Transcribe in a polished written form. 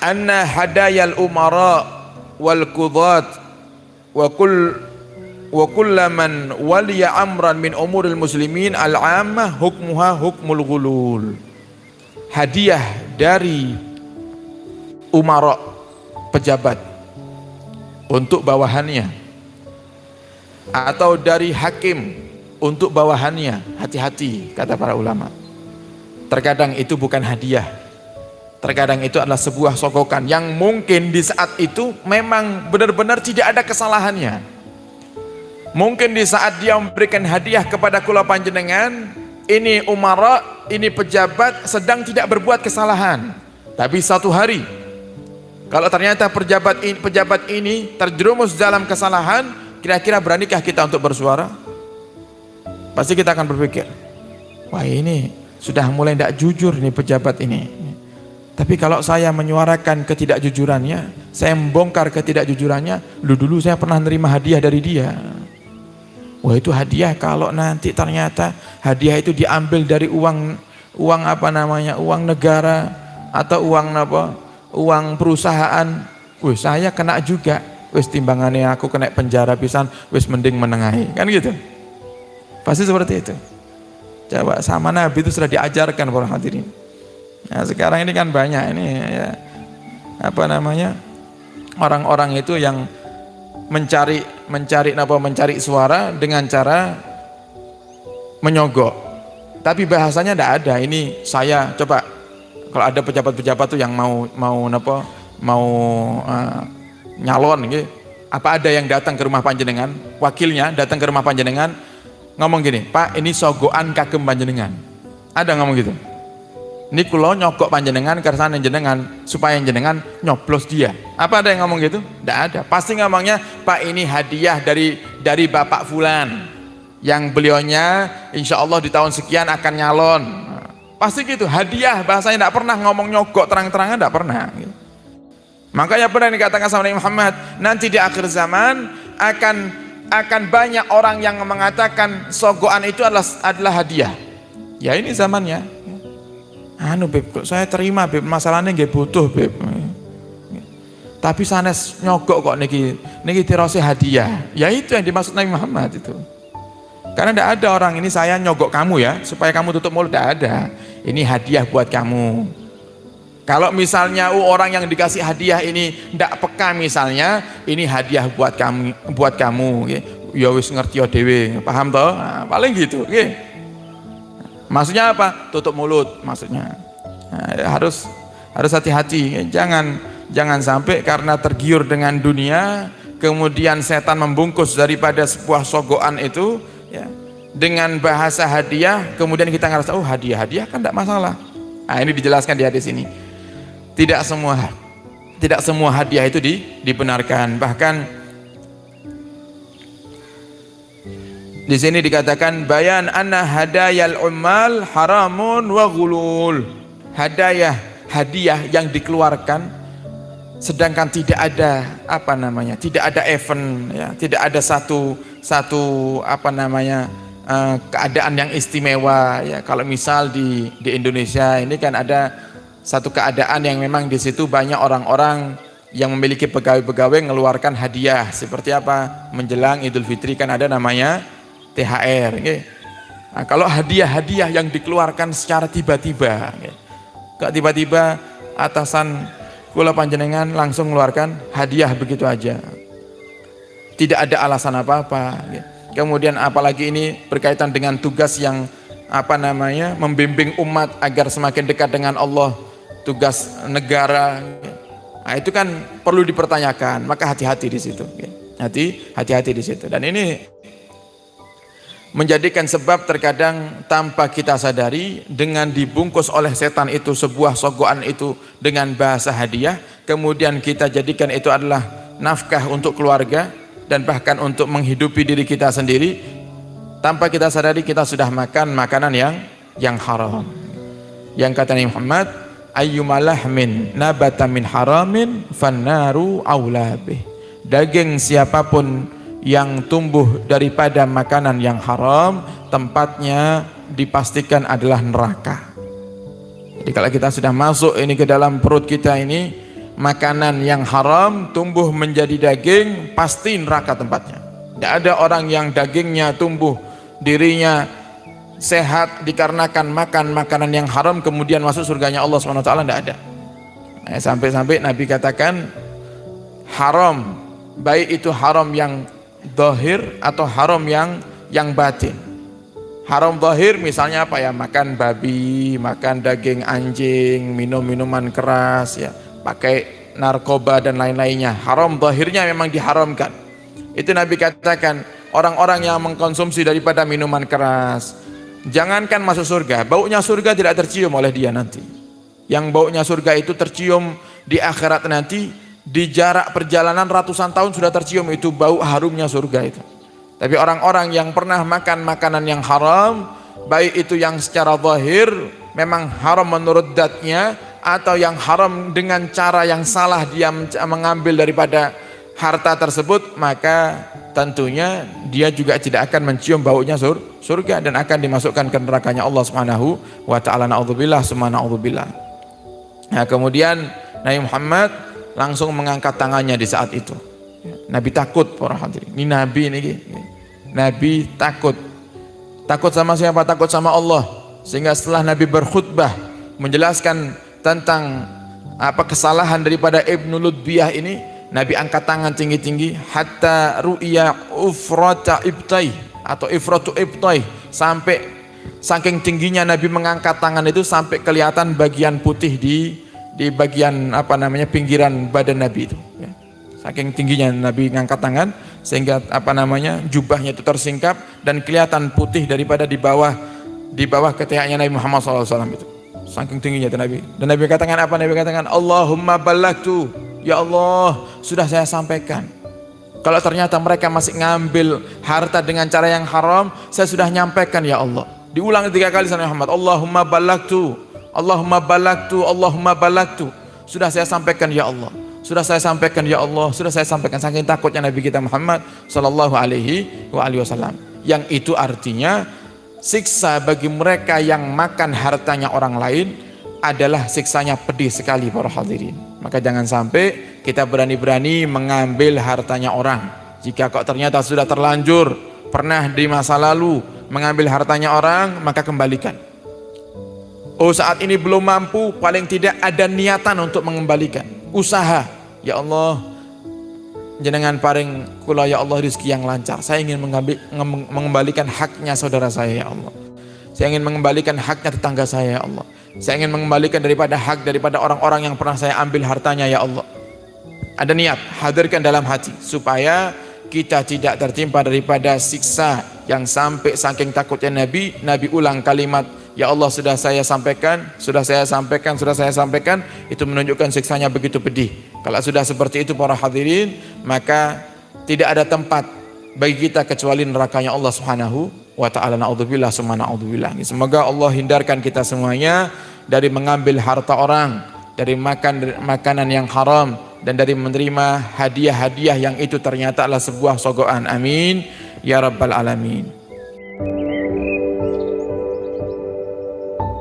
anna hadayal umara wal qudat wa kullaman waliya amran min umuril muslimin al-ammah hukmuha hukmul ghulul. Hadiah dari umara, pejabat, untuk bawahannya, atau dari hakim untuk bawahannya, hati-hati kata para ulama. Terkadang itu bukan hadiah, terkadang itu adalah sebuah sogokan yang mungkin di saat itu memang benar-benar tidak ada kesalahannya. Mungkin di saat dia memberikan hadiah kepada kula panjenengan, ini umara, ini pejabat sedang tidak berbuat kesalahan, tapi satu hari kalau ternyata pejabat ini terjerumus dalam kesalahan, kira-kira beranikah kita untuk bersuara? Pasti kita akan berpikir, wah ini sudah mulai tidak jujur nih pejabat ini. Tapi kalau saya menyuarakan ketidakjujurannya, saya membongkar ketidakjujurannya, dulu saya pernah menerima hadiah dari dia. Wah itu hadiah, kalau nanti ternyata hadiah itu diambil dari uang negara atau uang perusahaan, wih saya kena juga, wis timbangannya aku kena penjara pisan, wis mending menengahi, kan gitu. Pasti seperti itu. Coba sama Nabi itu sudah diajarkan para hadirin. Nah sekarang ini kan banyak ini ya, orang-orang itu yang mencari suara dengan cara menyogok. Tapi bahasanya tidak ada. Ini saya coba kalau ada pejabat-pejabat tuh yang mau nyalon gitu. Apa ada yang datang ke rumah panjenengan, wakilnya datang ke rumah panjenengan ngomong gini, Pak ini sogokan kagem panjenengan, ada ngomong gitu, ini kulo nyogok panjenengan kersane jenengan supaya jenengan nyoblos dia, apa ada yang ngomong gitu? Tidak ada. Pasti ngomongnya, Pak ini hadiah dari Bapak Fulan yang beliaunya insya Allah di tahun sekian akan nyalon, pasti gitu, hadiah. Bahasanya tidak pernah ngomong nyogok terang-terangan, tidak pernah gitu. Makanya pernah dikatakan sama Nabi Muhammad, nanti di akhir zaman akan banyak orang yang mengatakan sogokan itu adalah hadiah. Ya ini zamannya. Anu beb, kok saya terima beb, masalahnya nggak butuh beb. Tapi sanes nyogok kok niki tirose hadiah. Ya itu yang dimaksud Nabi Muhammad itu. Karena tidak ada orang ini saya nyogok kamu ya supaya kamu tutup mulut, tidak ada. Ini hadiah buat kamu. Kalau misalnya orang yang dikasih hadiah ini tidak peka misalnya, ini hadiah buat kamu, ya wis ngerti ya dewe, paham toh? Nah, paling gitu, maksudnya apa? Tutup mulut, maksudnya. Nah, harus hati-hati, jangan sampai karena tergiur dengan dunia, kemudian setan membungkus daripada sebuah sogokan itu, ya, dengan bahasa hadiah, kemudian kita ngerasa oh hadiah kan tidak masalah. Nah ini dijelaskan di hadis ini. Tidak semua hadiah itu dibenarkan. Bahkan di sini dikatakan bayan anna hadayal ummal haramun wa ghulul. Hadiah yang dikeluarkan sedangkan tidak ada tidak ada event ya, tidak ada satu keadaan yang istimewa ya. Kalau misal di Indonesia ini kan ada satu keadaan yang memang di situ banyak orang-orang yang memiliki pegawai-pegawai mengeluarkan hadiah seperti apa? Menjelang Idul Fitri kan ada namanya THR. Nah, kalau hadiah-hadiah yang dikeluarkan secara tiba-tiba, kok tiba-tiba atasan kula panjenengan langsung mengeluarkan hadiah begitu aja, tidak ada alasan apa-apa. Kemudian apalagi ini berkaitan dengan tugas yang membimbing umat agar semakin dekat dengan Allah, tugas negara. Nah, itu kan perlu dipertanyakan, maka hati-hati di situ. Hati-hati di situ. Dan ini menjadikan sebab terkadang tanpa kita sadari dengan dibungkus oleh setan itu sebuah sogokan itu dengan bahasa hadiah, kemudian kita jadikan itu adalah nafkah untuk keluarga dan bahkan untuk menghidupi diri kita sendiri. Tanpa kita sadari kita sudah makan makanan yang haram. Yang kata Nabi Muhammad, ayyumalahmin nabata min haramin fannaru aulabih. Daging siapapun yang tumbuh daripada makanan yang haram, tempatnya dipastikan adalah neraka. Jadi kalau kita sudah masuk ini ke dalam perut kita ini, makanan yang haram tumbuh menjadi daging, pasti neraka tempatnya. Tidak ada orang yang dagingnya tumbuh, dirinya sehat dikarenakan makan makanan yang haram kemudian masuk surganya Allah SWT. Tidak ada. Sampai-sampai Nabi katakan haram, baik itu haram yang zahir atau haram yang batin. Haram zahir misalnya apa ya, makan babi, makan daging anjing, minum minuman keras ya, pakai narkoba dan lain-lainnya. Haram zahirnya memang diharamkan. Itu Nabi katakan orang-orang yang mengkonsumsi daripada minuman keras, jangankan masuk surga, baunya surga tidak tercium oleh dia nanti. Yang baunya surga itu tercium di akhirat nanti, di jarak perjalanan ratusan tahun sudah tercium itu bau harumnya surga itu. Tapi orang-orang yang pernah makan makanan yang haram, baik itu yang secara zahir memang haram menurut zatnya, atau yang haram dengan cara yang salah dia mengambil daripada harta tersebut, maka tentunya dia juga tidak akan mencium baunya surga dan akan dimasukkan ke nerakanya Allah Subhanahu wa taala. Naudzubillah summa naudzubillah. Nah, kemudian Nabi Muhammad langsung mengangkat tangannya di saat itu. Nabi takut, para hadirin. Ini Nabi ini. Nabi takut. Takut sama siapa? Takut sama Allah. Sehingga setelah Nabi berkhutbah menjelaskan tentang kesalahan daripada Ibnu Ludbiyah ini, Nabi angkat tangan tinggi-tinggi hatta ru'ya ufrata ibtai atau ifratu ibtai, sampai saking tingginya Nabi mengangkat tangan itu sampai kelihatan bagian putih di bagian pinggiran badan Nabi itu ya. Saking tingginya Nabi mengangkat tangan sehingga jubahnya itu tersingkap dan kelihatan putih daripada di bawah ketiaknya Nabi Muhammad SAW itu. Saking tingginya itu Nabi. Dan Nabi katakan apa? Nabi katakan Allahumma ballagtu, ya Allah sudah saya sampaikan. Kalau ternyata mereka masih ngambil harta dengan cara yang haram, saya sudah nyampaikan ya Allah. Diulang 3 kali sama Muhammad, Allahumma ballagtu, Allahumma ballagtu, Allahumma ballagtu. Sudah saya sampaikan ya Allah. Sudah saya sampaikan ya Allah. Sudah saya sampaikan. Saking takutnya Nabi kita Muhammad sallallahu alaihi wasallam. Yang itu artinya siksa bagi mereka yang makan hartanya orang lain adalah siksanya pedih sekali, para hadirin. Maka jangan sampai kita berani-berani mengambil hartanya orang. Jika kok ternyata sudah terlanjur pernah di masa lalu mengambil hartanya orang, maka kembalikan. Oh, saat ini belum mampu, paling tidak ada niatan untuk mengembalikan. Usaha, ya Allah, jenengan paring kula ya Allah rezeki yang lancar. Saya ingin mengembalikan haknya saudara saya ya Allah. Saya ingin mengembalikan haknya tetangga saya ya Allah. Saya ingin mengembalikan daripada orang-orang yang pernah saya ambil hartanya ya Allah. Ada niat, hadirkan dalam hati supaya kita tidak tertimpa daripada siksa yang sampai saking takutnya Nabi ulang kalimat ya Allah sudah saya sampaikan, sudah saya sampaikan, sudah saya sampaikan. Itu menunjukkan siksanya begitu pedih. Kalau sudah seperti itu, para hadirin, maka tidak ada tempat bagi kita kecuali nerakanya Allah Subhanahu wa ta'ala. Naudzubillah summa naudzubillah. Semoga Allah hindarkan kita semuanya dari mengambil harta orang, dari makan makanan yang haram, dan dari menerima hadiah-hadiah yang itu ternyata adalah sebuah sogokan. Amin ya rabbal alamin.